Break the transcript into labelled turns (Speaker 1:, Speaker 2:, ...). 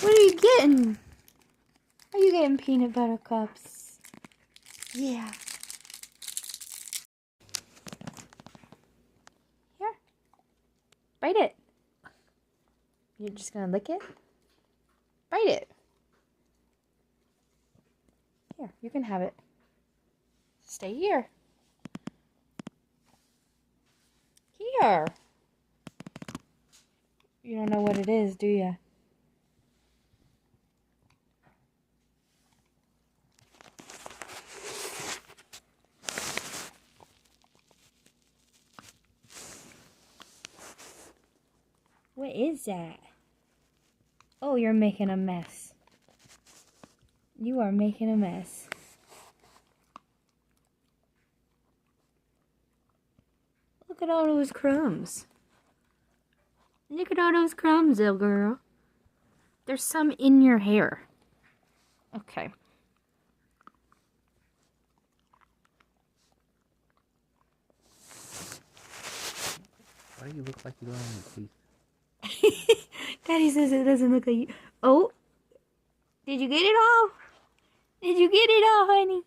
Speaker 1: What are you getting? Are you getting peanut butter cups? Yeah. Here. Bite it. You're just gonna lick it? Bite it. Here, you can have it. Stay here. Here. You don't know what it is, do you? What is that? Oh, you're making a mess. You are making a mess. Look at all those crumbs. Look at all those crumbs, little girl. There's some in your hair. Okay.
Speaker 2: Why do you look like you don't have any teeth?
Speaker 1: Daddy says it doesn't look like you. Oh, did you get it all? Did you get it all, honey?